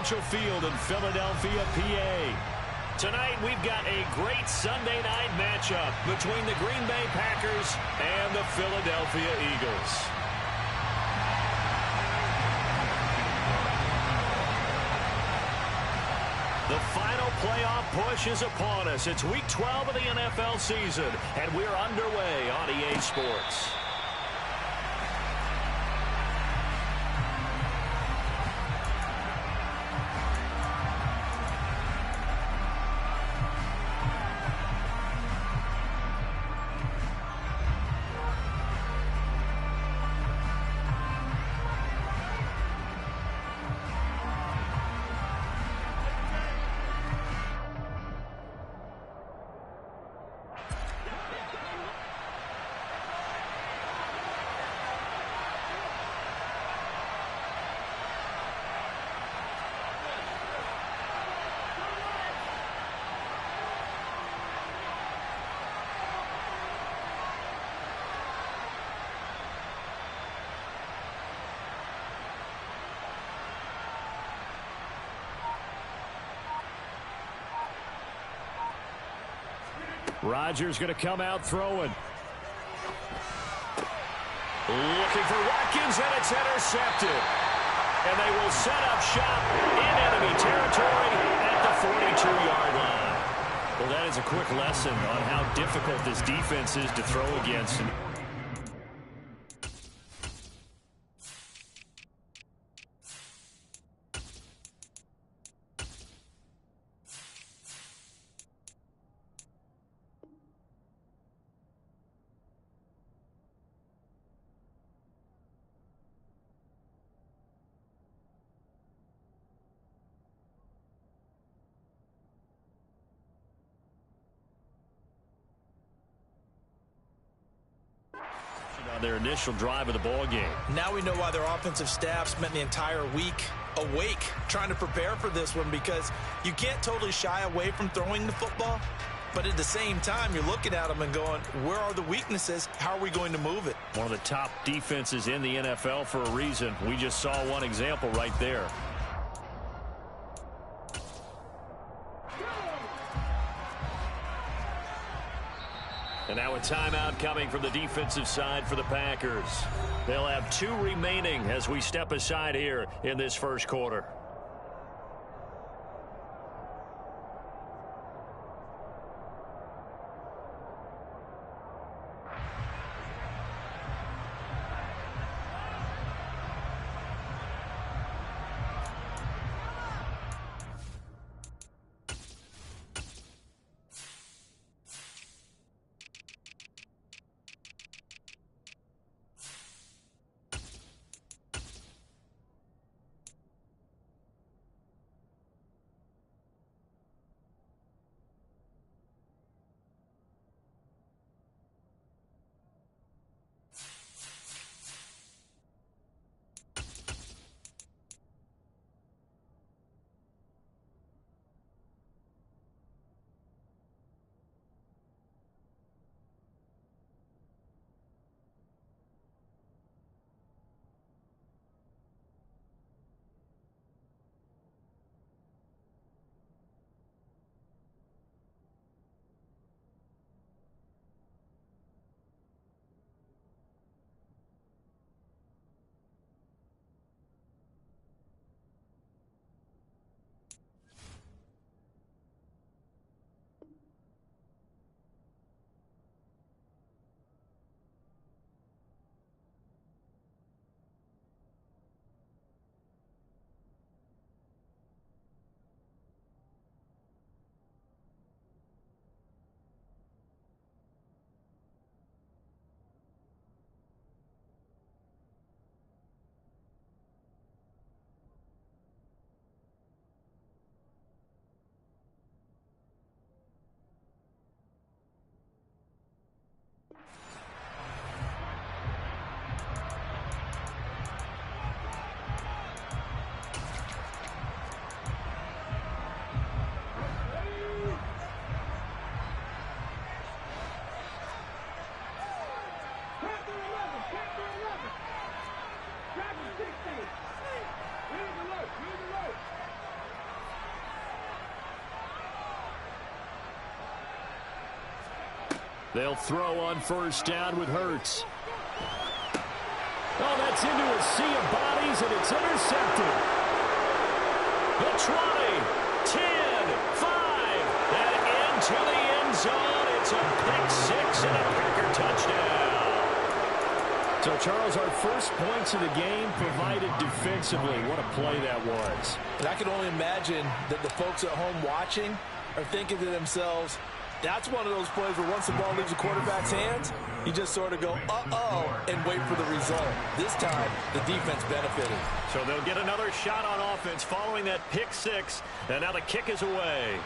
Financial Field in Philadelphia, PA. Tonight, we've got a great Sunday night matchup between the Green Bay Packers and the Philadelphia Eagles. The final playoff push is upon us. It's Week 12 of the NFL season, and we're underway on EA Sports. Rodgers going to come out throwing. Looking for Watkins, and it's intercepted. And they will set up shop in enemy territory at the 42-yard line. Well, that is a quick lesson on how difficult this defense is to throw against. On their initial drive of the ball game. Now we know why their offensive staff spent the entire week awake trying to prepare for this one, because you can't totally shy away from throwing the football, but at the same time you're looking at them and going, where are the weaknesses? How are we going to move it? One of the top defenses in the NFL for a reason. We just saw one example right there. And now a timeout coming from the defensive side for the Packers. They'll have 2 remaining as we step aside here in this first quarter. They'll throw on first down with Hurts. Oh, that's into a sea of bodies, and it's intercepted. The 20, 10, 5, and into the end zone. It's a pick six and a Packer touchdown. So, Charles, our first points of the game provided defensively. What a play that was. And I can only imagine that the folks at home watching are thinking to themselves, that's one of those plays where once the ball leaves the quarterback's hands, you just sort of go, uh-oh, and wait for the result. This time, the defense benefited. So they'll get another shot on offense following that pick six, and now the kick is away.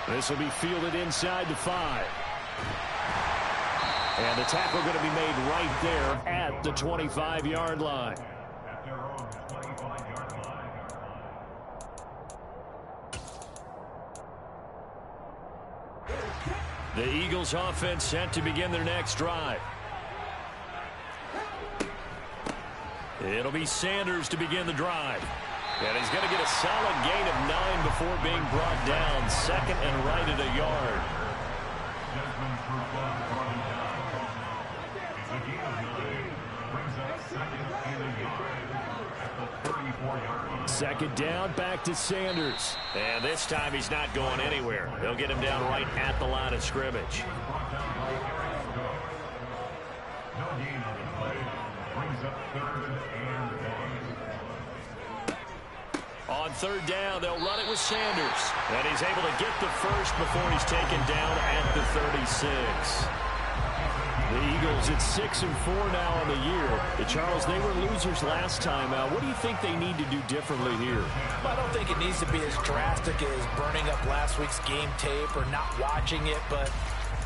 This will be fielded inside the 5. And the tackle going to be made right there at the 25-yard line. The Eagles offense set to begin their next drive. It'll be Sanders to begin the drive. And he's going to get a solid gain of 9 before being brought down. Second and right at a yard. Second down, back to Sanders. And this time he's not going anywhere. They'll get him down right at the line of scrimmage. On third down, they'll run it with Sanders. And he's able to get the first before he's taken down at the 36. The Eagles at 6-4 now on the year. Charles, they were losers last time out. What do you think they need to do differently here? I don't think it needs to be as drastic as burning up last week's game tape or not watching it, but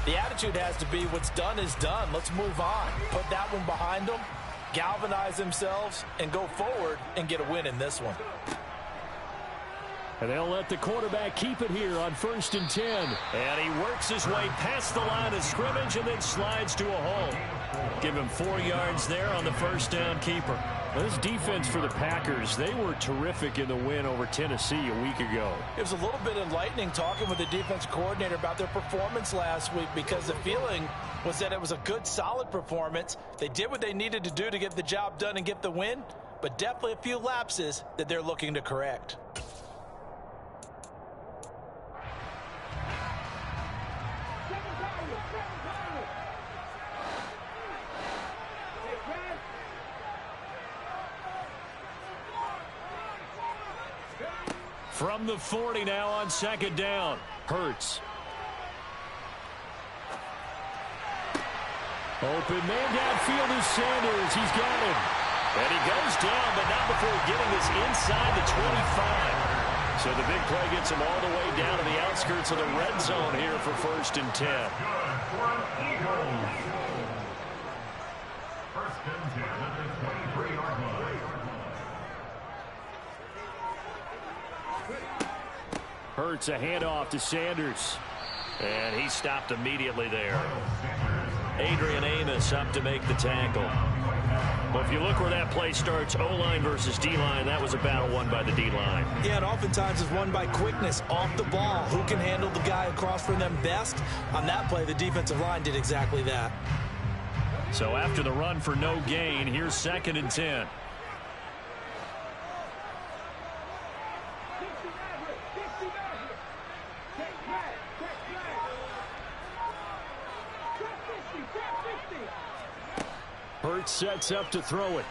the attitude has to be what's done is done. Let's move on. Put that one behind them, galvanize themselves, and go forward and get a win in this one. And they'll let the quarterback keep it here on 1st and 10. And he works his way past the line of scrimmage and then slides to a hole. Give him 4 yards there on the first down keeper. Well, this defense for the Packers, they were terrific in the win over Tennessee a week ago. It was a little bit enlightening talking with the defense coordinator about their performance last week because the feeling was that it was a good, solid performance. They did what they needed to do to get the job done and get the win, but definitely a few lapses that they're looking to correct. From the 40 now on second down. Hurts. Open man downfield is Sanders. He's got him. And he goes down, but not before getting this inside the 25. So the big play gets him all the way down to the outskirts of the red zone here for 1st and 10. First and 10 at the 23-yard line. Hurts a handoff to Sanders. And he stopped immediately there. Adrian Amos up to make the tackle. Well, if you look where that play starts, O-line versus D-line, that was a battle won by the D-line. Yeah, and oftentimes it's won by quickness, off the ball. Who can handle the guy across from them best? On that play, the defensive line did exactly that. So after the run for no gain, here's 2nd and 10. Hurts sets up to throw it.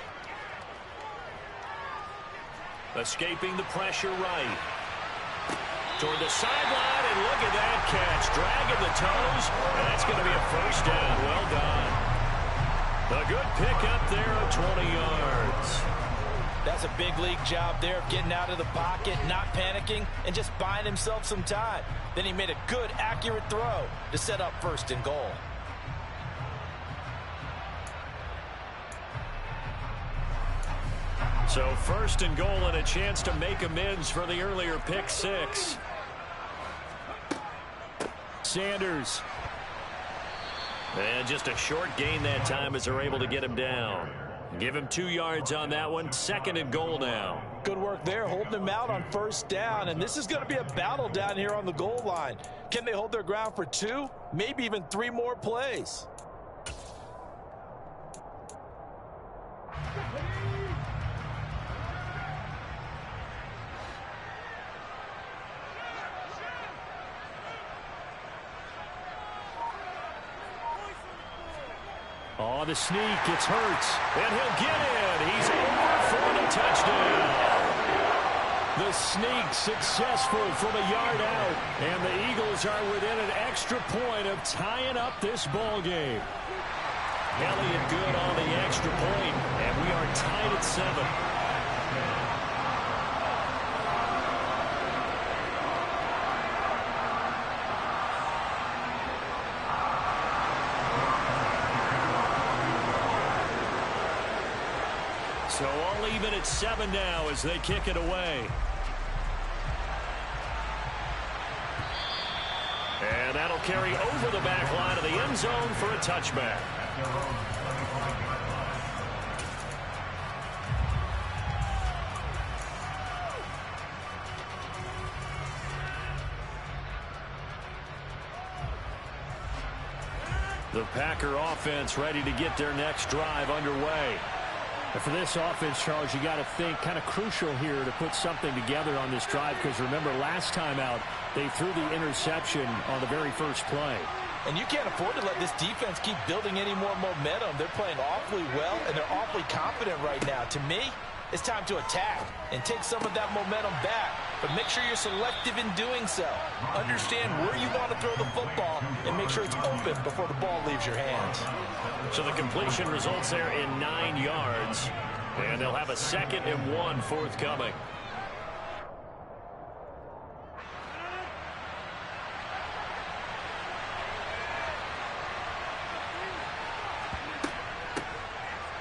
Escaping the pressure right. Toward the sideline, and look at that catch. Dragging the toes, and that's going to be a first down. Well done. A good pickup there of 20 yards. That's a big league job there of getting out of the pocket, not panicking, and just buying himself some time. Then he made a good, accurate throw to set up 1st and goal. So 1st and goal and a chance to make amends for the earlier pick six. Sanders. And just a short gain that time as they're able to get him down. Give him 2 yards on that one. 2nd and goal now. Good work there, holding him out on 1st down. And this is going to be a battle down here on the goal line. Can they hold their ground for 2, maybe even 3 more plays? Oh, the sneak, it's Hurts, and he'll get in. He's over for the touchdown. The sneak successful from a yard out, and the Eagles are within an extra point of tying up this ball game. Elliott good on the extra point, and we are tied at 7. So all even at 7 now as they kick it away. And that'll carry over the back line of the end zone for a touchback. The Packer offense ready to get their next drive underway. And for this offense, Charles, you got to think kind of crucial here to put something together on this drive, because remember last time out they threw the interception on the very first play. And you can't afford to let this defense keep building any more momentum. They're playing awfully well, and they're awfully confident right now. To me, it's time to attack and take some of that momentum back. But make sure you're selective in doing so. Understand where you want to throw the football and make sure it's open before the ball leaves your hands. So the completion results there in 9 yards. And they'll have a 2nd and 1 forthcoming.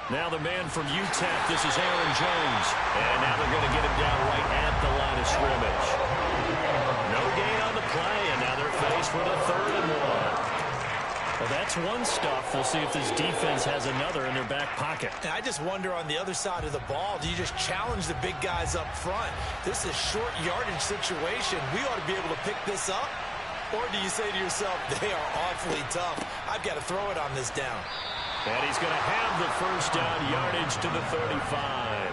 Now the man from UTEP, this is Aaron Jones. And now they're going to get him down right at the line of scrimmage. No gain on the play, and now they're faced with a 3rd and 1. Well, that's one stuff. We'll see if this defense has another in their back pocket. And I just wonder on the other side of the ball, do you just challenge the big guys up front? This is a short yardage situation. We ought to be able to pick this up. Or do you say to yourself, they are awfully tough. I've got to throw it on this down. And he's going to have the 1st down yardage to the 35.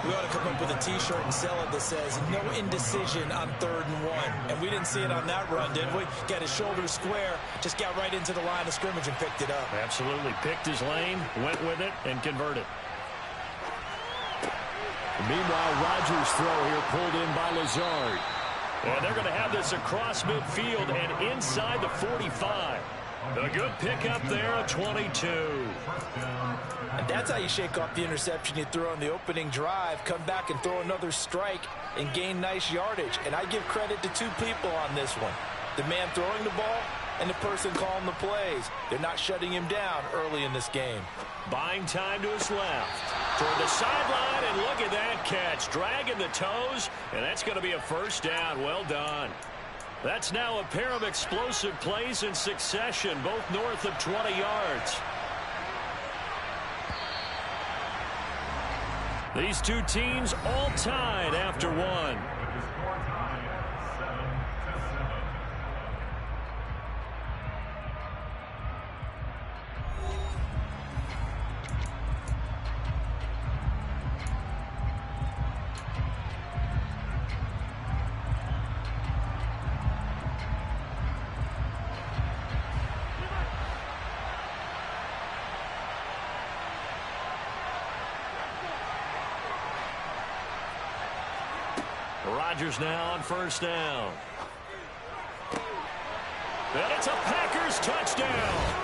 We ought to come up with a T-shirt and sell it that says, no indecision on 3rd and 1. And we didn't see it on that run, did we? Got his shoulders square, just got right into the line of scrimmage and picked it up. Absolutely. Picked his lane, went with it, and converted. Meanwhile, Rodgers' throw here pulled in by Lazard. And they're going to have this across midfield and inside the 45. A good pickup there at 22. And that's how you shake off the interception you threw on the opening drive. Come back and throw another strike and gain nice yardage. And I give credit to 2 people on this one. The man throwing the ball and the person calling the plays. They're not shutting him down early in this game. Buying time to his left. Toward the sideline, and look at that catch. Dragging the toes, and that's going to be a 1st down. Well done. That's now a pair of explosive plays in succession, both north of 20 yards. These 2 teams all tied after 1. Rodgers now on 1st down. And it's a Packers touchdown.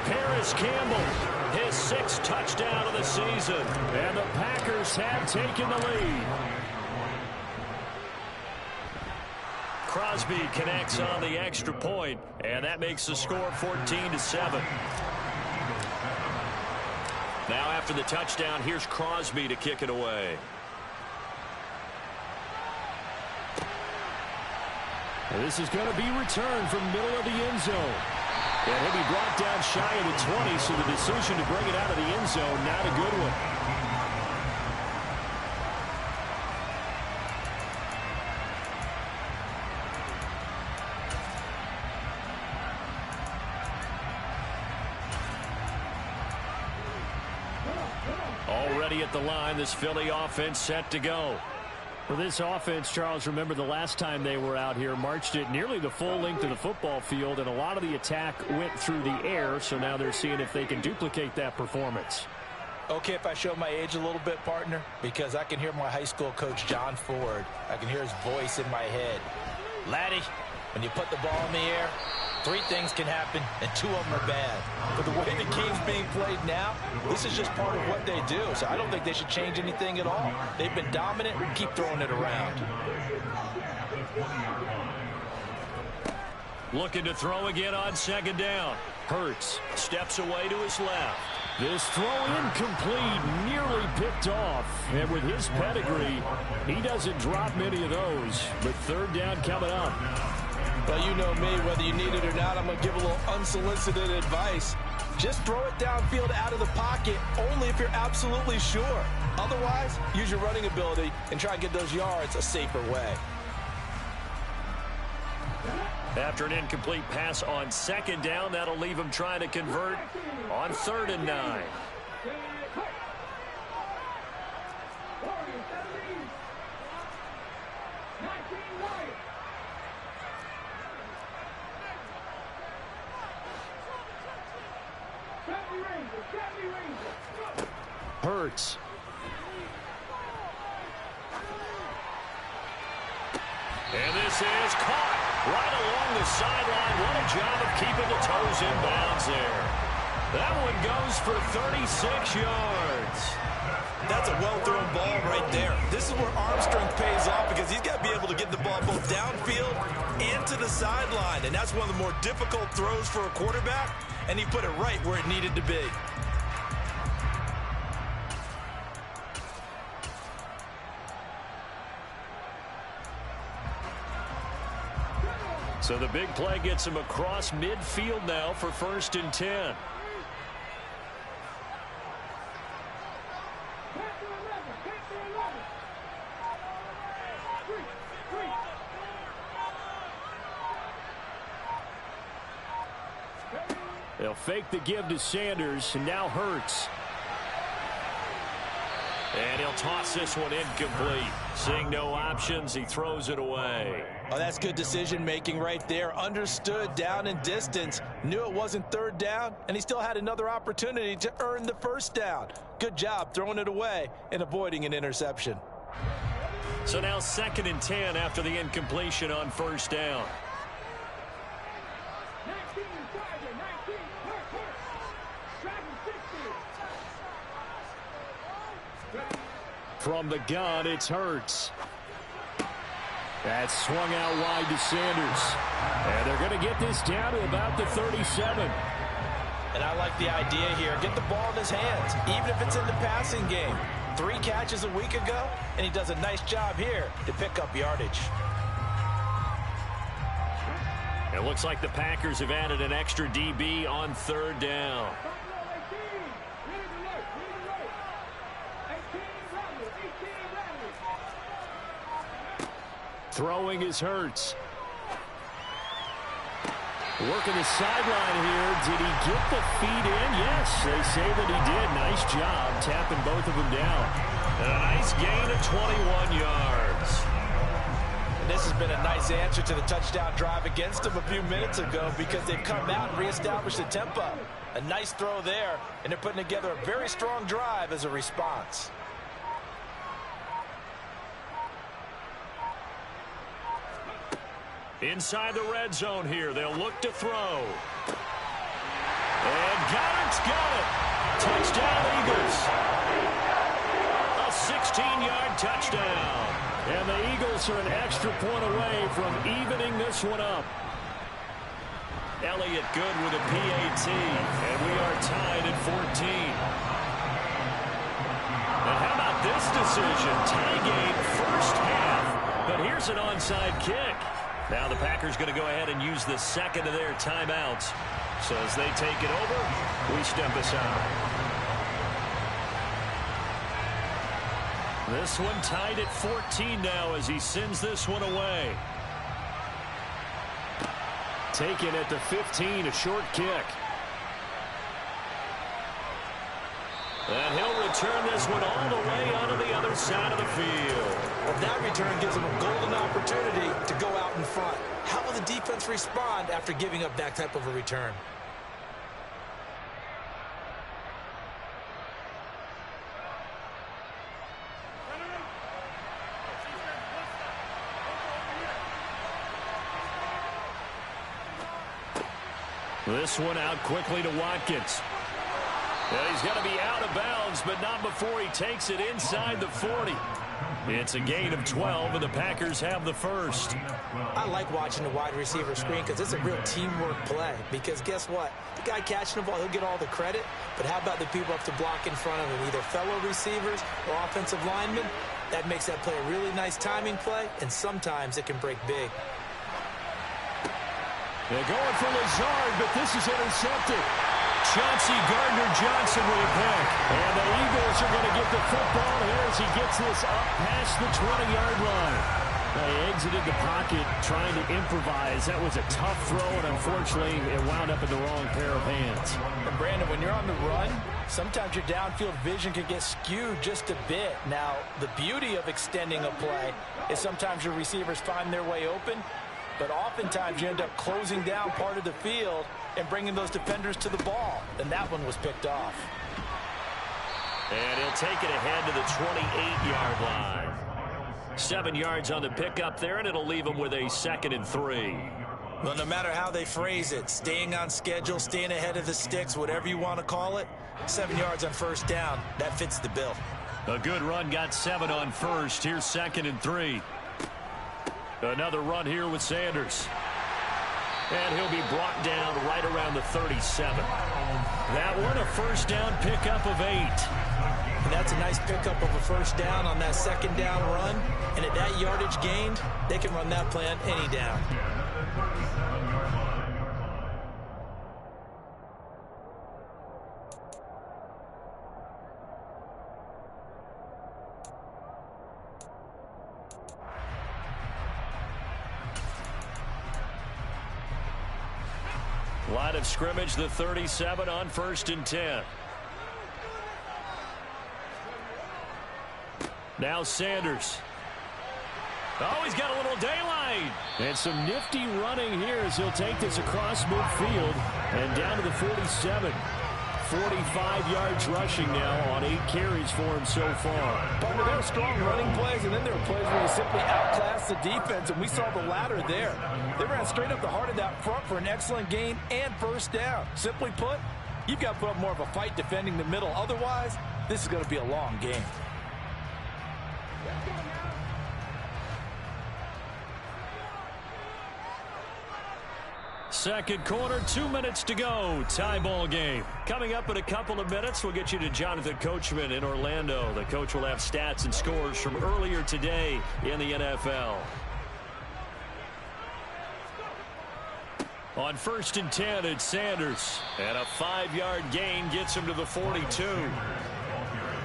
Paris Campbell, his 6th touchdown of the season. And the Packers have taken the lead. Crosby connects on the extra point, and that makes the score 14-7. Now after the touchdown, here's Crosby to kick it away. And this is going to be returned from middle of the end zone. And he'll be brought down shy of the 20, so the decision to bring it out of the end zone, not a good one. Already at the line, this Philly offense set to go. For this offense, Charles, remember the last time they were out here, marched it nearly the full length of the football field, and a lot of the attack went through the air, so now they're seeing if they can duplicate that performance. Okay, if I show my age a little bit, partner, because I can hear my high school coach, John Ford. I can hear his voice in my head. Laddie, when you put the ball in the air, 3 things can happen, and 2 of them are bad. But the way the game's being played now, this is just part of what they do. So I don't think they should change anything at all. They've been dominant. Keep throwing it around. Looking to throw again on second down. Hurts steps away to his left. This throw incomplete, nearly picked off. And with his pedigree, he doesn't drop many of those. But third down coming up. Well, you know me, whether you need it or not, I'm going to give a little unsolicited advice. Just throw it downfield out of the pocket, only if you're absolutely sure. Otherwise, use your running ability and try and get those yards a safer way. After an incomplete pass on second down, that'll leave him trying to convert on 3rd and 9. Hurts. And this is caught right along the sideline. What a job of keeping the toes in bounds there. That one goes for 36 yards. That's a well-thrown ball right there. This is where arm strength pays off because he's got to be able to get the ball both downfield and to the sideline. And that's one of the more difficult throws for a quarterback, and he put it right where it needed to be. So the big play gets him across midfield now for 1st and 10. They'll fake the give to Sanders, and now Hurts. And he'll toss this one incomplete. Seeing no options, he throws it away. Oh, that's good decision-making right there. Understood down and distance. Knew it wasn't 3rd down, and he still had another opportunity to earn the 1st down. Good job throwing it away and avoiding an interception. So now 2nd and 10 after the incompletion on 1st down. From the gun, it's Hurts. That's swung out wide to Sanders. And they're going to get this down to about the 37. And I like the idea here. Get the ball in his hands, even if it's in the passing game. 3 catches a week ago, and he does a nice job here to pick up yardage. It looks like the Packers have added an extra DB on 3rd down. Throwing is Hurts. Working the sideline here. Did he get the feet in? Yes, they say that he did. Nice job tapping both of them down. And a nice gain of 21 yards. And this has been a nice answer to the touchdown drive against them a few minutes ago because they've come out and reestablished the tempo. A nice throw there, and they're putting together a very strong drive as a response. Inside the red zone here, they'll look to throw. And Goddard's got it. Touchdown, Eagles. A 16-yard touchdown. And the Eagles are an extra point away from evening this one up. Elliott good with a PAT, and we are tied at 14. And how about this decision? Tie game first half, but here's an onside kick. Now the Packers going to go ahead and use the second of their timeouts. So as they take it over, we step aside. This one tied at 14 now as he sends this one away. Taken at the 15, a short kick. And he'll return this one all the way onto the other side of the field. Well, that return gives him a golden opportunity to go out in front. How will the defense respond after giving up that type of a return? This one out quickly to Watkins. And he's going to be out of bounds, but not before he takes it inside the 40. It's a gain of 12, and the Packers have the first. I like watching the wide receiver screen because it's a real teamwork play. Because guess what? The guy catching the ball, he'll get all the credit. But how about the people up to block in front of him, either fellow receivers or offensive linemen? That makes that play a really nice timing play, and sometimes it can break big. They're going for Lazard, but this is intercepted. Chauncey Gardner-Johnson with a pick. And the Eagles are going to get the football here as he gets this up past the 20-yard line. They exited the pocket trying to improvise. That was a tough throw, and unfortunately, it wound up in the wrong pair of hands. And Brandon, when you're on the run, sometimes your downfield vision can get skewed just a bit. Now, the beauty of extending a play is sometimes your receivers find their way open, but oftentimes you end up closing down part of the field and bringing those defenders to the ball. And that one was picked off. And he'll take it ahead to the 28-yard line. 7 yards on the pickup there, and it'll leave him with a 2nd and 3. Well, no matter how they phrase it, staying on schedule, staying ahead of the sticks, whatever you want to call it, 7 yards on first down, that fits the bill. A good run, got 7 on first. Here's 2nd and 3. Another run here with Sanders. And he'll be brought down right around the 37. That one, a first down pickup of 8. And that's a nice pickup of a first down on that 2nd down run. And at that yardage gained, they can run that play on any down. Line of scrimmage, the 37 on 1st and 10. Now Sanders. Oh, he's got a little daylight. And some nifty running here as he'll take this across midfield and down to the 47. 45 yards rushing now on 8 carries for him so far. Partner, there are strong running plays, and then there are plays where he simply outclassed the defense, and we saw the latter there. They ran straight up the heart of that front for an excellent gain and first down. Simply put, you've got to put up more of a fight defending the middle. Otherwise, this is going to be a long game. Second quarter, 2 minutes to go. Tie ball game. Coming up in a couple of minutes, we'll get you to Jonathan Coachman in Orlando. The coach will have stats and scores from earlier today in the NFL. On 1st and 10, it's Sanders. And a 5-yard gain gets him to the 42.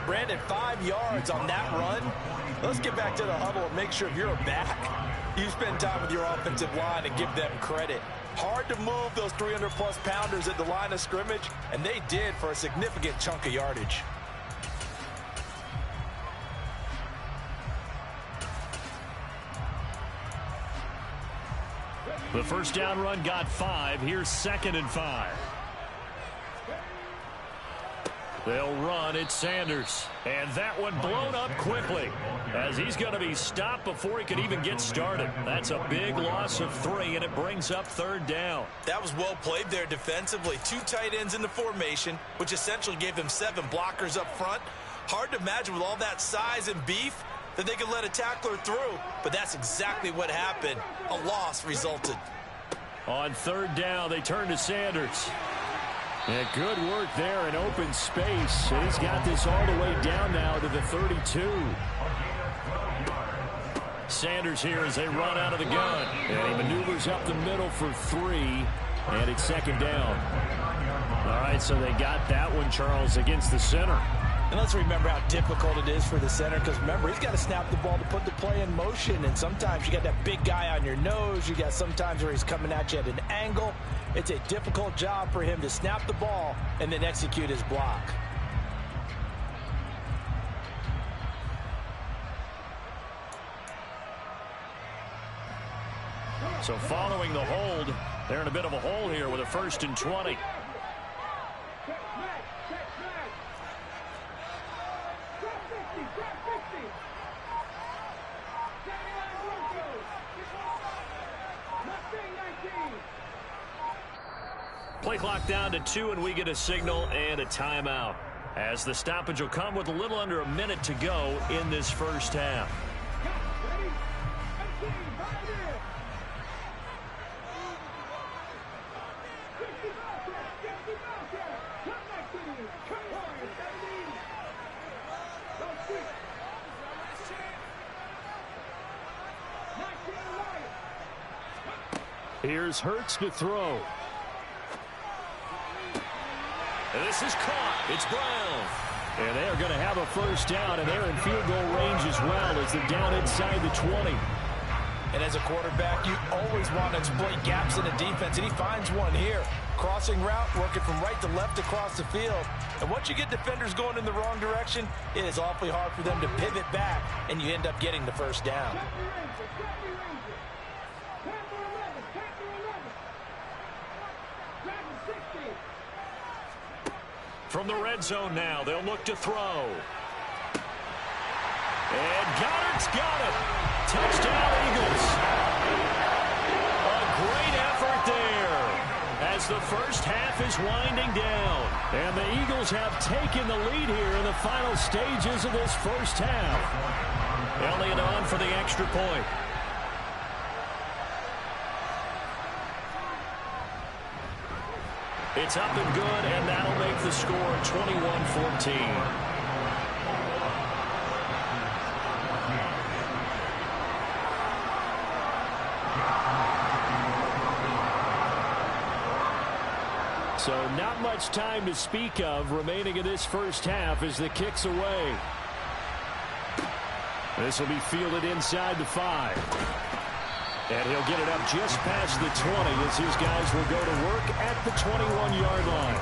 Brandon, 5 yards on that run. Let's get back to the huddle and make sure if you're a back, you spend time with your offensive line and give them credit. Hard to move those 300-plus pounders at the line of scrimmage, and they did for a significant chunk of yardage. The first down run got 5. Here's 2nd and 5. They'll run. It's Sanders. And that one blown up quickly as he's going to be stopped before he can even get started. That's a big loss of 3, and it brings up 3rd down. That was well played there defensively. 2 tight ends in the formation, which essentially gave them 7 blockers up front. Hard to imagine with all that size and beef that they could let a tackler through, but that's exactly what happened. A loss resulted. On 3rd down, they turn to Sanders. And good work there in open space. And he's got this all the way down now to the 32. Sanders here as they run out of the gun. And he maneuvers up the middle for 3. And it's second down. All right, so they got that one, Charles, against the center. And let's remember how difficult it is for the center, because remember, he's got to snap the ball to put the play in motion, and sometimes you got that big guy on your nose. You got sometimes where he's coming at you at an angle. It's a difficult job for him to snap the ball and then execute his block. So following the hold, they're in a bit of a hole here with a 1st and 20. Play clock down to 2, and we get a signal and a timeout, as the stoppage will come with a little under a minute to go in this first half. Here's Hurts to throw. And this is caught. It's Brown. And they are going to have a first down, and they're in field goal range as well as they're down inside the 20. And as a quarterback, you always want to exploit gaps in the defense, and he finds one here. Crossing route, working from right to left across the field. And once you get defenders going in the wrong direction, it is awfully hard for them to pivot back, and you end up getting the first down. From the red zone now, they'll look to throw. And Goddard's got it. Touchdown, Eagles. A great effort there as the first half is winding down. And the Eagles have taken the lead here in the final stages of this first half. Elliott on for the extra point. It's up and good, and that'll make the score 21-14. So not much time to speak of remaining in this first half as the kick's away. This will be fielded inside the 5. And he'll get it up just past the 20 as his guys will go to work at the 21-yard line.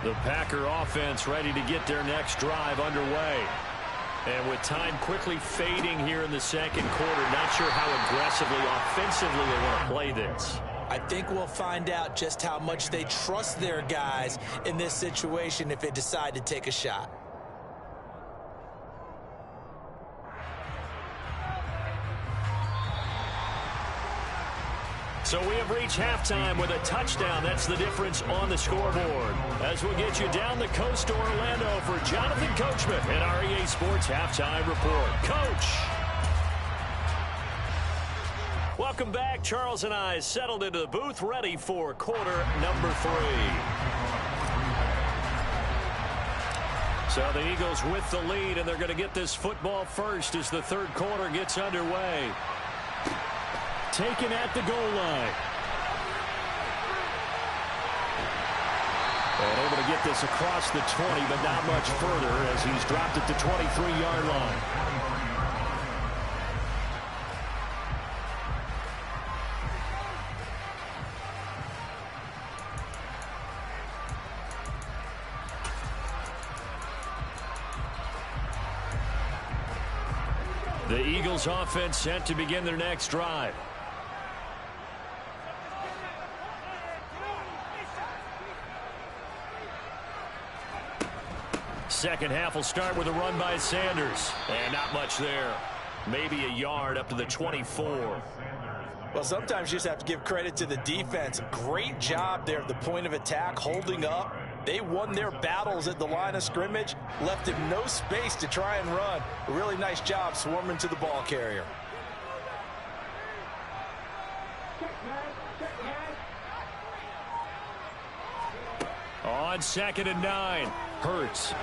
The Packer offense ready to get their next drive underway. And with time quickly fading here in the second quarter, not sure how aggressively, offensively they want to play this. I think we'll find out just how much they trust their guys in this situation if they decide to take a shot. So we have reached halftime with a touchdown. That's the difference on the scoreboard. As we'll get you down the coast to Orlando for Jonathan Coachman and our EA Sports Halftime Report. Coach! Welcome back. Charles and I settled into the booth, ready for quarter number 3. So the Eagles with the lead, and they're going to get this football first as the third quarter gets underway. Taken at the goal line. And able to get this across the 20, but not much further as he's dropped at the 23-yard line. The Eagles offense set to begin their next drive. Second half will start with a run by Sanders. And not much there. Maybe a yard up to the 24. Well, sometimes you just have to give credit to the defense. Great job there at the point of attack, holding up. They won their battles at the line of scrimmage, left him no space to try and run. A really nice job swarming to the ball carrier. On 2nd and 9. Hurts.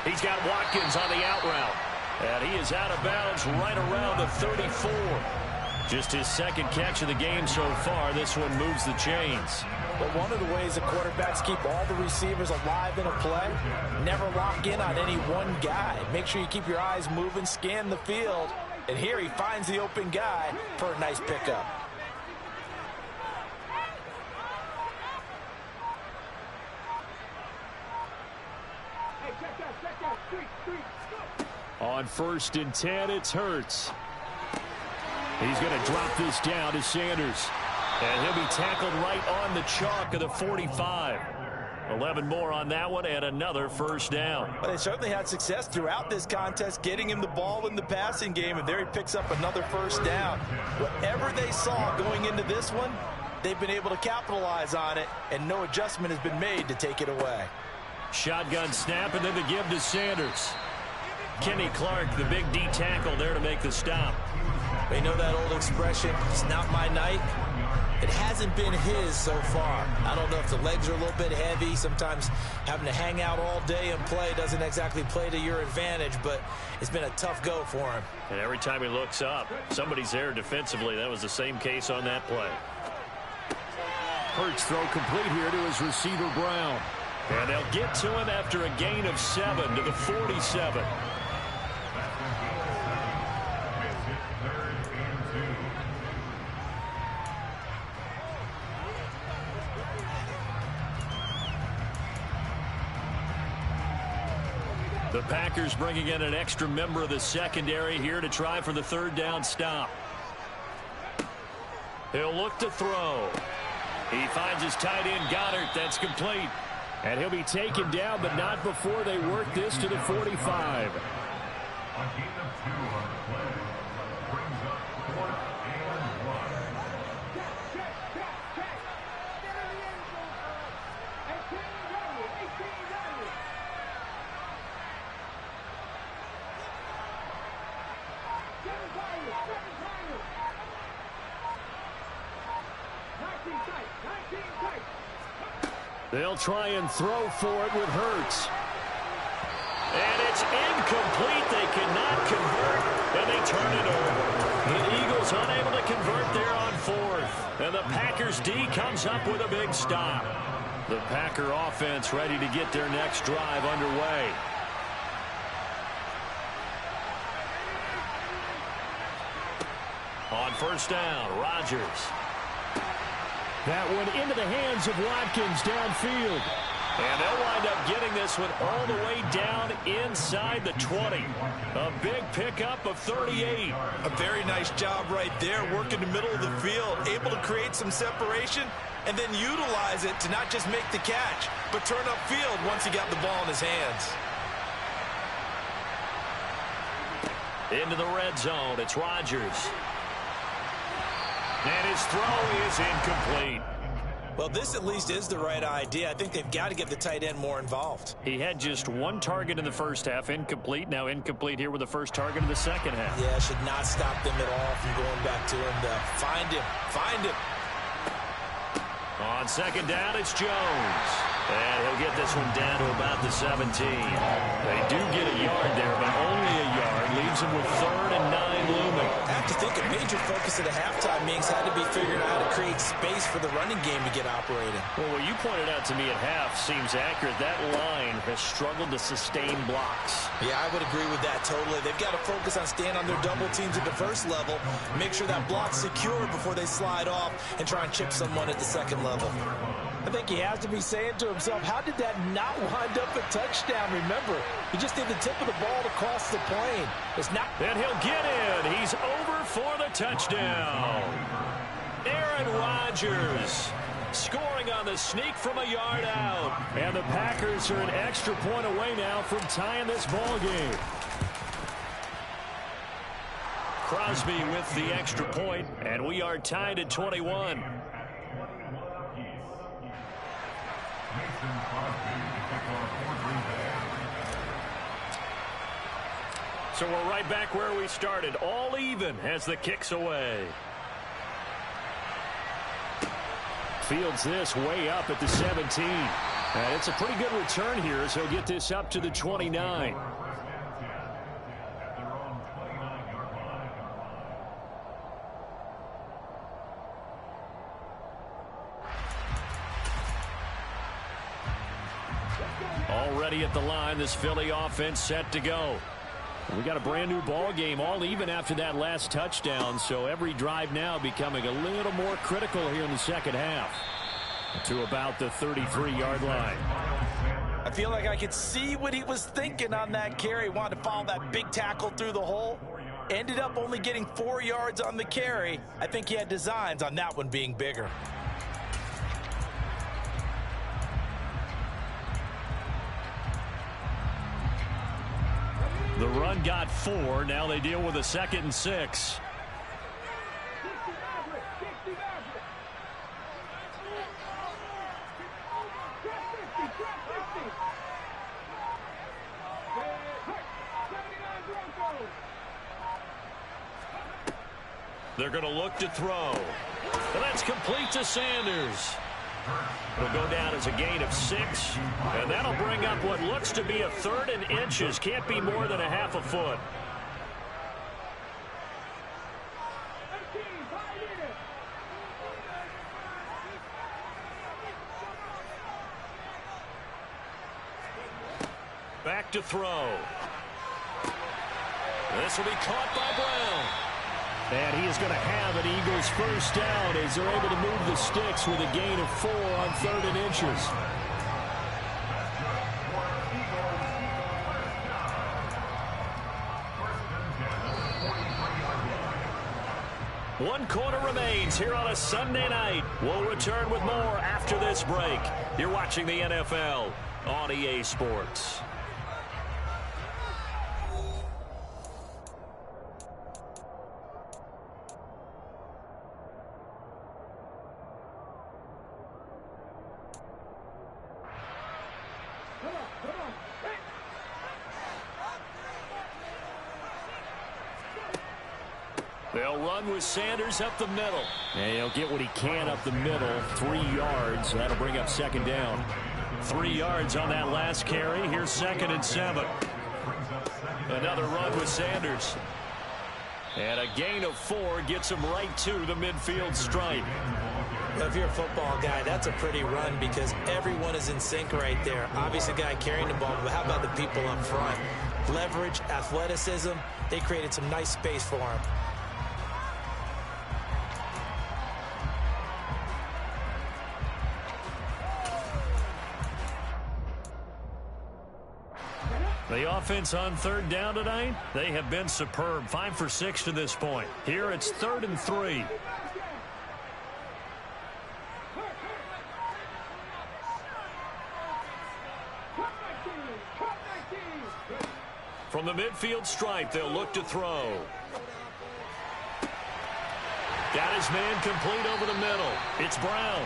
He's got Watkins on the out route. And he is out of bounds right around the 34. Just his second catch of the game so far. This one moves the chains. But one of the ways the quarterbacks keep all the receivers alive in a play, never lock in on any one guy. Make sure you keep your eyes moving, scan the field. And here he finds the open guy for a nice pickup. On 1st and 10, it's Hurts. He's going to drop this down to Sanders. And he'll be tackled right on the chalk of the 45. 11 more on that one and another first down. Well, they certainly had success throughout this contest getting him the ball in the passing game, and there he picks up another first down. Whatever they saw going into this one, they've been able to capitalize on it, and no adjustment has been made to take it away. Shotgun snap, and then the give to Sanders. Kenny Clark, the big D tackle there to make the stop. They know that old expression, it's not my night. It hasn't been his so far. I don't know if the legs are a little bit heavy. Sometimes having to hang out all day and play doesn't exactly play to your advantage, but it's been a tough go for him. And every time he looks up, somebody's there defensively. That was the same case on that play. Hurts throw complete here to his receiver Brown. And they'll get to him after a gain of 7 to the 47. The Packers bringing in an extra member of the secondary here to try for the 3rd down stop. He'll look to throw. He finds his tight end Goddard. That's complete. And he'll be taken down, but not before they work this to the 45. A gain of 2 on the play. Brings up 4th and 1. They'll try and throw for it with Hurts. And it's incomplete. They cannot convert, and they turn it over. The Eagles unable to convert there on 4th. And the Packers D comes up with a big stop. The Packer offense ready to get their next drive underway. On 1st down, Rodgers. That one into the hands of Watkins downfield. And they'll wind up getting this one all the way down inside the 20. A big pickup of 38. A very nice job right there, working the middle of the field, able to create some separation, and then utilize it to not just make the catch, but turn upfield once he got the ball in his hands. Into the red zone, it's Rodgers. And his throw is incomplete. Well, this at least is the right idea. I think they've got to get the tight end more involved. He had just 1 target in the first half, incomplete. Now incomplete here with the first target in the second half. Yeah, should not stop them at all from going back to him. Find him. Find him. On 2nd down, it's Jones. And he'll get this one down to about the 17. They do get a yard there, but only a yard. Leaves him with 3rd and 9 looming. I have to think a major focus at the halftime meetings had to be figuring out how to create space for the running game to get operating. Well, what you pointed out to me at half seems accurate. That line has struggled to sustain blocks. Yeah, I would agree with that totally. They've got to focus on staying on their double teams at the first level, make sure that block's secure before they slide off and try and chip someone at the second level. I think he has to be saying to himself, how did that not wind up a touchdown? Remember, he just did the tip of the ball to cross the plane. It's not. And he'll get in. He's over for the touchdown. Aaron Rodgers scoring on the sneak from a yard out. And the Packers are an extra point away now from tying this ball game. Crosby with the extra point, and we are tied at 21. So we're right back where we started, all even as the kick's away. Fields this way up at the 17. And it's a pretty good return here, so he'll get this up to the 29. Already at the line, this Philly offense set to go. We got a brand new ball game, all even after that last touchdown, so every drive now becoming a little more critical here in the second half. To about the 33-yard line. I feel like I could see what he was thinking on that carry. Wanted to follow that big tackle through the hole. Ended up only getting 4 yards on the carry. I think he had designs on that one being bigger. The run got 4. Now they deal with a 2nd and 6. They're going to look to throw. And that's complete to Sanders. It'll go down as a gain of 6. And that'll bring up what looks to be a 3rd and inches. Can't be more than a half a foot. Back to throw. This will be caught by Brown. And he is going to have an Eagles first down as they're able to move the sticks with a gain of 4 on 3rd and inches. One quarter remains here on a Sunday night. We'll return with more after this break. You're watching the NFL on EA Sports. They'll run with Sanders up the middle. And he'll get what he can up the middle. 3 yards. That'll bring up 2nd down. 3 yards on that last carry. Here's 2nd and 7. Another run with Sanders. And a gain of 4 gets him right to the midfield stripe. If you're a football guy, that's a pretty run because everyone is in sync right there. Obviously, the guy carrying the ball, but how about the people up front? Leverage, athleticism, they created some nice space for him. The offense on 3rd down tonight, they have been superb. 5 for 6 to this point. Here it's 3rd and 3. From the midfield stripe, they'll look to throw. Got his man complete over the middle. It's Brown.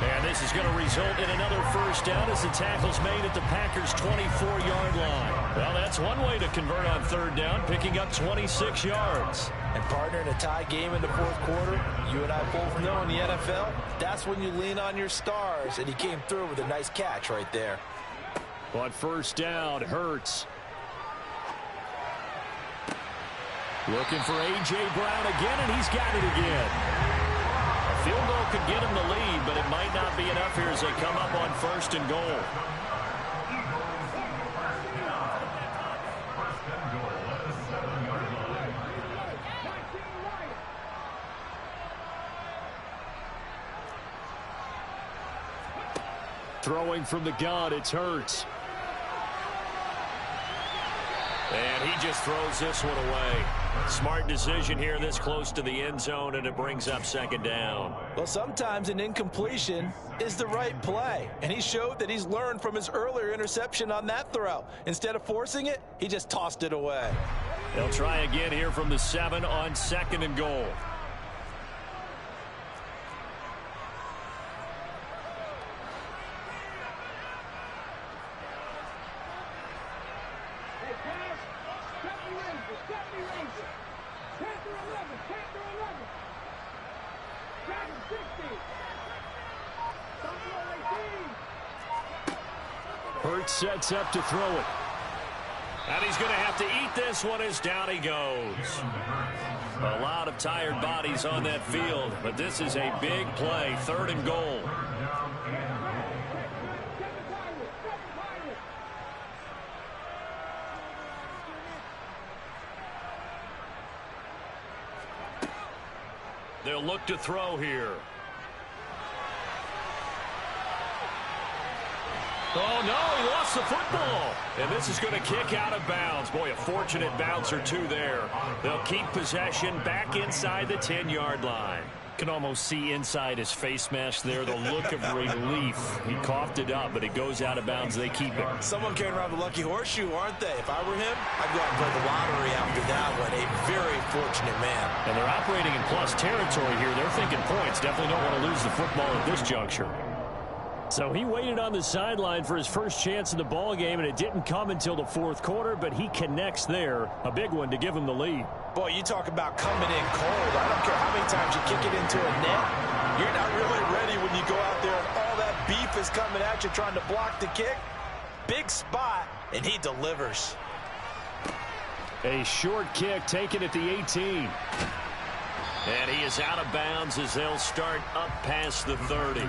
And this is going to result in another first down as the tackle's made at the Packers' 24-yard line. Well, that's one way to convert on 3rd down, picking up 26 yards. And partner, in a tie game in the 4th quarter, you and I both know in the NFL, that's when you lean on your stars. And he came through with a nice catch right there. On 1st down, Hurts. Looking for A.J. Brown again, and he's got it again. A field goal could get him the lead, but it might not be enough here as they come up on 1st and goal. Throwing from the gun, it's Hurts. And he just throws this one away. Smart decision here this close to the end zone, and it brings up 2nd down. Well, sometimes an incompletion is the right play. And he showed that he's learned from his earlier interception on that throw. Instead of forcing it, he just tossed it away. They'll try again here from the 7 on 2nd and goal. Hurts sets up to throw it. And he's going to have to eat this one as down he goes. A lot of tired bodies on that field, but this is a big play, 3rd and goal. They'll look to throw here. Oh, no, he lost the football. And this is going to kick out of bounds. Boy, a fortunate bounce or two there. They'll keep possession back inside the 10-yard line. Can almost see inside his face mask there the look of relief. He coughed it up, but it goes out of bounds. They keep it. Someone came around the lucky horseshoe, aren't they? If I were him, I'd go out and play the lottery after that one. A very fortunate man. And they're operating in plus territory here. They're thinking points. Definitely don't want to lose the football at this juncture. So he waited on the sideline for his first chance in the ball game, and it didn't come until the 4th quarter, but he connects there. A big one to give him the lead. Boy, you talk about coming in cold. I don't care how many times you kick it into a net. You're not really ready when you go out there and all that beef is coming at you trying to block the kick. Big spot, and he delivers. A short kick taken at the 18. And he is out of bounds as they'll start up past the 30.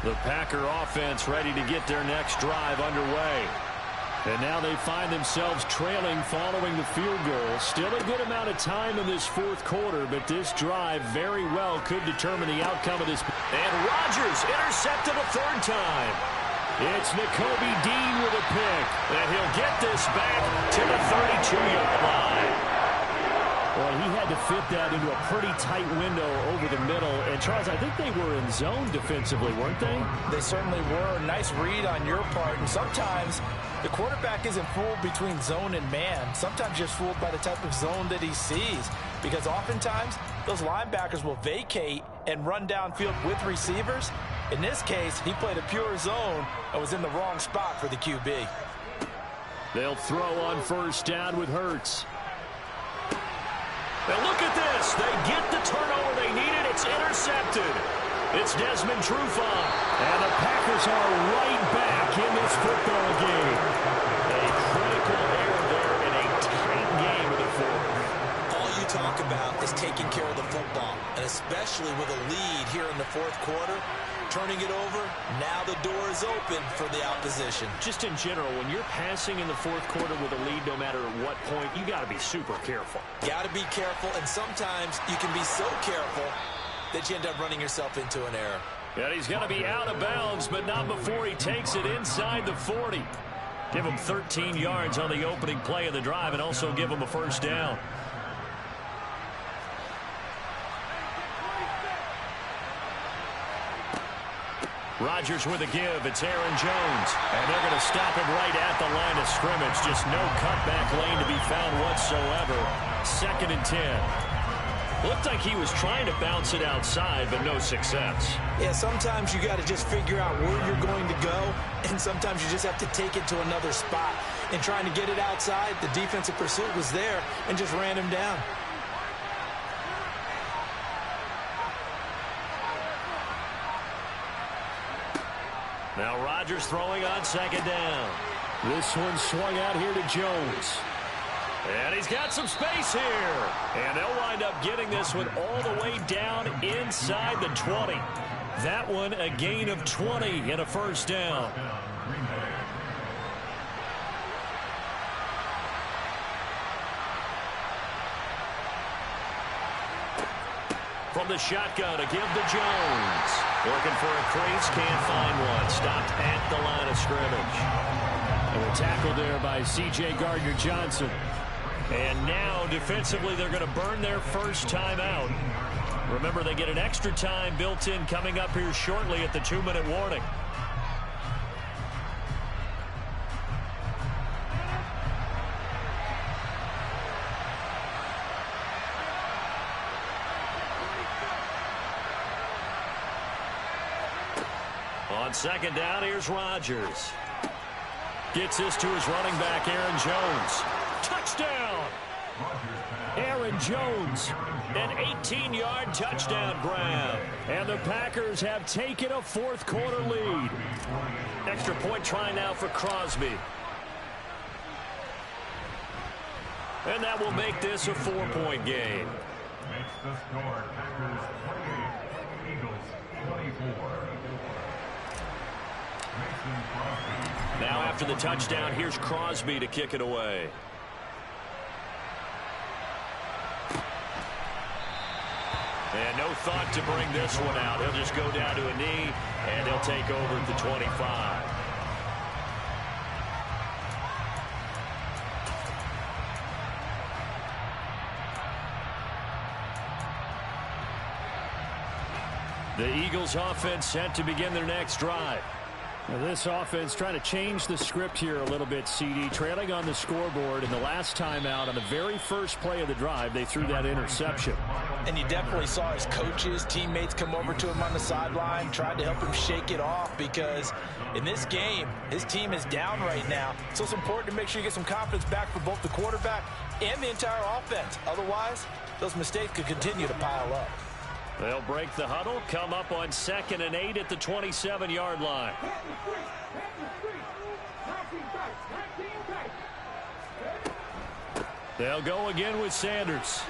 The Packer offense ready to get their next drive underway. And now they find themselves trailing following the field goal. Still a good amount of time in this 4th quarter, but this drive very well could determine the outcome of this. And Rodgers intercepted a 3rd time. It's Nakobe Dean with a pick. And he'll get this back to the 32-yard line. Well, he had to fit that into a pretty tight window over the middle. And, Charles, I think they were in zone defensively, weren't they? They certainly were. Nice read on your part. And sometimes the quarterback isn't fooled between zone and man. Sometimes just fooled by the type of zone that he sees. Because oftentimes those linebackers will vacate and run downfield with receivers. In this case, he played a pure zone and was in the wrong spot for the QB. They'll throw on 1st down with Hurts. Now look at this. They get the turnover they needed. It's intercepted. It's Desmond Trufant. And the Packers are right back in this football game. A critical error there in a tight game in the 4th. All you talk about is taking care of the football, and especially with a lead here in the 4th quarter. Turning it over, now the door is open for the opposition. Just in general, when you're passing in the 4th quarter with a lead, no matter at what point, you got to be super careful. Got to be careful, and sometimes you can be so careful that you end up running yourself into an error. And he's going to be out of bounds, but not before he takes it inside the 40. Give him 13 yards on the opening play of the drive and also give him a 1st down. Rodgers with a give. It's Aaron Jones. And they're going to stop him right at the line of scrimmage. Just no cutback lane to be found whatsoever. 2nd and 10. Looked like he was trying to bounce it outside, but no success. Yeah, sometimes you got to just figure out where you're going to go, and sometimes you just have to take it to another spot. And trying to get it outside, the defensive pursuit was there and just ran him down. Now Rodgers throwing on 2nd down. This one swung out here to Jones. And he's got some space here. And they'll wind up getting this one all the way down inside the 20. That one a gain of 20 and a 1st down. From the shotgun, a give to Jones. Looking for a crease, can't find one. Stopped at the line of scrimmage. And a tackle there by C.J. Gardner-Johnson. And now, defensively, they're going to burn their first time out. Remember, they get an extra time built in coming up here shortly at the 2-minute warning. On 2nd down, here's Rodgers. Gets this to his running back, Aaron Jones. Touchdown! Aaron Jones, an 18-yard touchdown grab. And the Packers have taken a fourth-quarter lead. Extra point try now for Crosby. And that will make this a 4-point game. Makes the score Packers 28, Eagles 24. Now after the touchdown, here's Crosby to kick it away. And no thought to bring this one out. He'll just go down to a knee, and they'll take over at the 25. The Eagles offense set to begin their next drive. Now this offense trying to change the script here a little bit, CD. Trailing on the scoreboard, and the last time out on the very first play of the drive, they threw that interception. And you definitely saw his coaches, teammates come over to him on the sideline, tried to help him shake it off, because in this game, his team is down right now. So it's important to make sure you get some confidence back for both the quarterback and the entire offense. Otherwise, those mistakes could continue to pile up. They'll break the huddle, come up on 2nd and 8 at the 27-yard line. They'll go again with Sanders.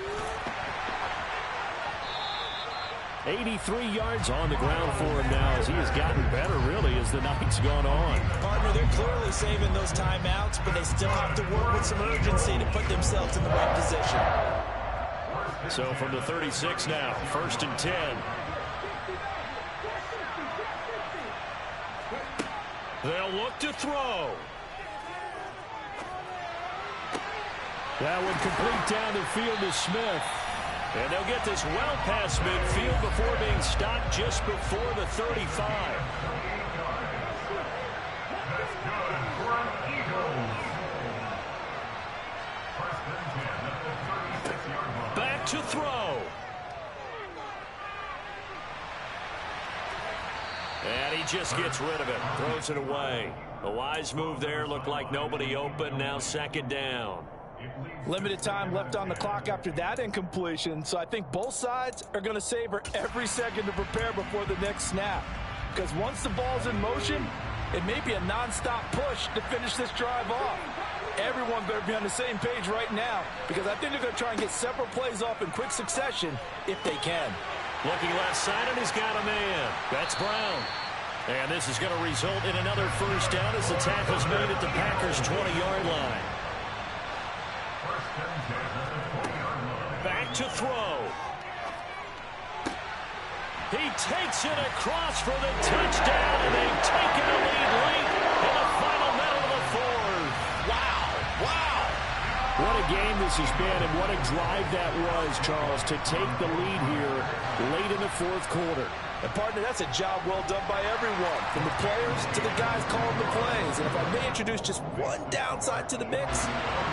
83 yards on the ground for him now as he has gotten better, really, as the night's gone on. Partner, they're clearly saving those timeouts, but they still have to work with some urgency to put themselves in the right position. So from the 36 now, 1st and 10. They'll look to throw. That one complete down the field to Smith. And they'll get this well past midfield before being stopped just before the 35. Back to throw. And he just gets rid of it. Throws it away. A wise move there. Looked like nobody open. Now 2nd down. Limited time left on the clock after that incompletion. So I think both sides are going to savor every second to prepare before the next snap. Because once the ball's in motion, it may be a nonstop push to finish this drive off. Everyone better be on the same page right now, because I think they're going to try and get several plays off in quick succession if they can. Looking left side, and he's got a man. That's Brown. And this is going to result in another first down as the tackle's made at the Packers' 20-yard line. Back to throw. He takes it across for the touchdown, and they've taken a lead late in the final minute of the fourth. Wow. What a game this has been, and what a drive that was, Charles, to take the lead here late in the fourth quarter. And, partner, that's a job well done by everyone, from the players to the guys calling the plays. And if I may introduce just one downside to the mix,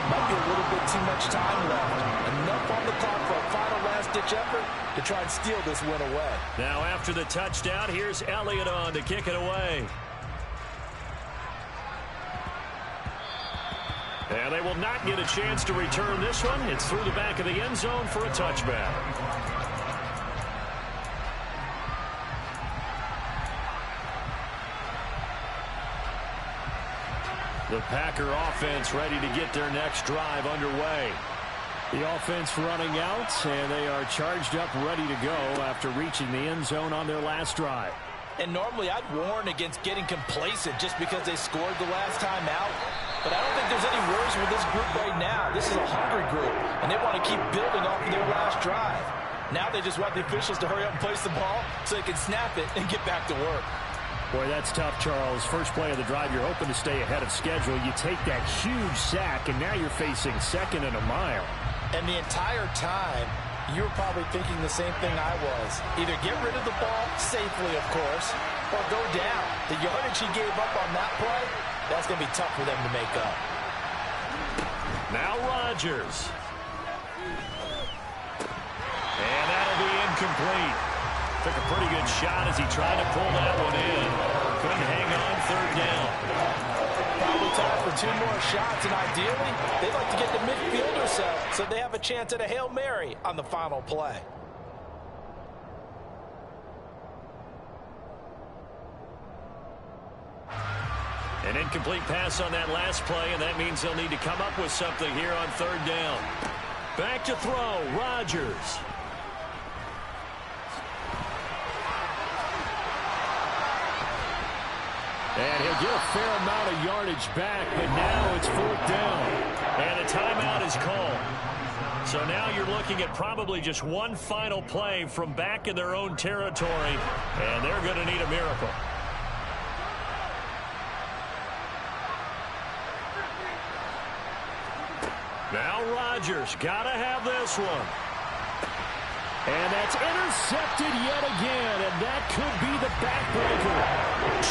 might be a little bit too much time left. Enough on the clock for a final last-ditch effort to try and steal this win away. Now after the touchdown, here's Elliott on to kick it away. And they will not get a chance to return this one. It's through the back of the end zone for a touchback. The Packer offense ready to get their next drive underway. The offense running out, and they are charged up, ready to go after reaching the end zone on their last drive. And normally I'd warn against getting complacent just because they scored the last time out. But I don't think there's any worries with this group right now. This is a hungry group, and they want to keep building off of their last drive. Now they just want the officials to hurry up and place the ball so they can snap it and get back to work. Boy, that's tough, Charles. First play of the drive, you're hoping to stay ahead of schedule. You take that huge sack, and now you're facing 2nd and a mile. And the entire time, you were probably thinking the same thing I was. Either get rid of the ball, safely, of course, or go down. The yardage he gave up on that play, that's going to be tough for them to make up. Now Rodgers. And that'll be incomplete. Took a pretty good shot as he tried to pull that one in. Couldn't hang on 3rd down. Probably time for 2 more shots, and ideally, they'd like to get the midfielder so they have a chance at a Hail Mary on the final play. An incomplete pass on that last play, and that means they'll need to come up with something here on 3rd down. Back to throw, Rodgers. And he'll get a fair amount of yardage back, but now it's 4th down. And a timeout is called. So now you're looking at probably just one final play from back in their own territory, and they're going to need a miracle. Now Rodgers, got to have this one. And that's intercepted yet again, and that could be the backbreaker.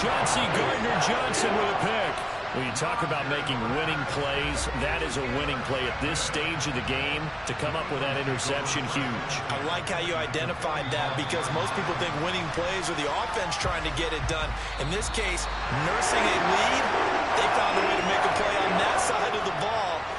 Chauncey Gardner-Johnson with a pick. When you talk about making winning plays, that is a winning play at this stage of the game. To come up with that interception, huge. I like how you identified that, because most people think winning plays are the offense trying to get it done. In this case, nursing a lead